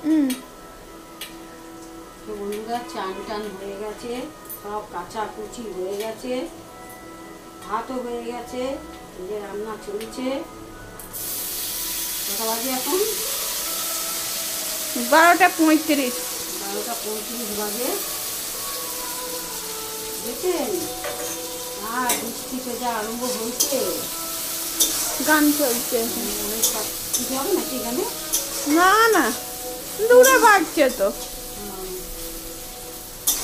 তো বন্ধুরা চান টান হয়ে গেছে, সব কাঁচা কুচি হয়ে গেছে, ভাতও হয়ে গেছে, এই যে রান্না চলছে। কটা বাজে এখন? 12:35। 12:35 বাজে। দেখেন, আর বৃষ্টি তো যা আরম্ভ হয়েছে। গান চলছে। কিছু হবে নাকি এখানে? না না, দূরে বাজছে তো।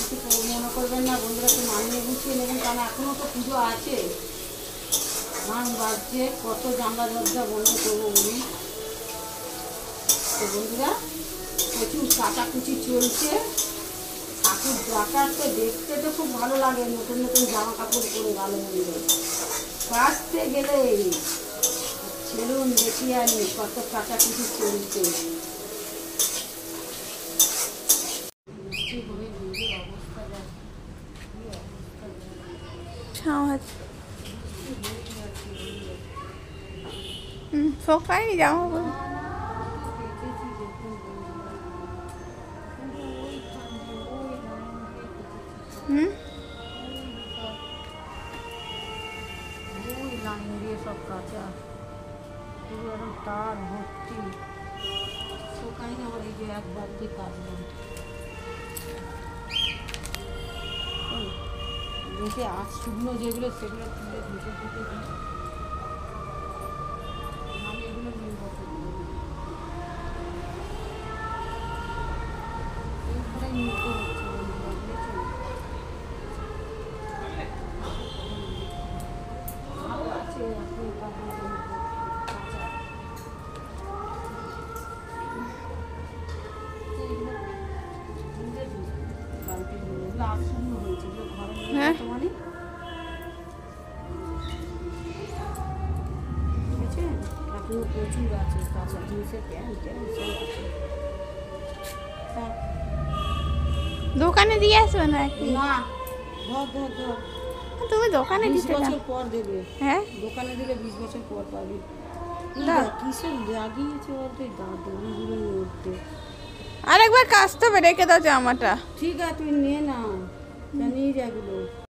কিছু মনে করবেন না বন্ধুরা, একটু মানিয়ে গুছিয়ে নেবেন, কারণ এখনো তো পুজো আছে। গান বাজছে, কত জানলা দরজা বন্ধ করবো উনি। তো বন্ধুরা প্রচুর কাটাকুচি চলছে। ঠাকুর ডাকার তো দেখতে তো খুব ভালো লাগে, নতুন নতুন জামা কাপড় পরে ভালো মন্দ কাচতে গেলে ছেলুন দেখি আনি কত কাটাকুচি চলছে। শোকায়নি জামা কাপড়। লাইন দিয়ে সব কাঁচা, পুরো একদম তার ভর্তি। শোকায়নি আমার, এই যে একবার দিয়ে কাচলাম। দেখে আজ শুকনো যেগুলো সেগুলো তুলে ধুতে ধুতে দিই। আমি এগুলো নিয়ে বসে এইখানে নিতে হচ্ছে বন্ধুরা, বুঝেছেন? ভালো আছে আপনি কাপড় কাঁচা। এইগুলো ধুতে দিই বালতি, এগুলো আজ শুকনো হয়েছে, এগুলো ঘরে নিয়ে তোমারই। এখনো প্রচুর আছে কাঁচা জিনিসের, প্যান্ট ট্যান্ট সব আছে। দোকানে দিয়ে আসবে না কি? না, ধর তুমি দোকানে 20 দিতে বছর পর দেবে। হ্যাঁ, দোকানে দিলে 20 বছর পর পাবি। কিসের লাগিয়েছে বলতে, দড়িগুলো উঠতে। আরেকবার কাচতে হবে, রেখে দাও জামাটা। ঠিক আছে তুই নিয়ে না, নিয়ে যাগুলো।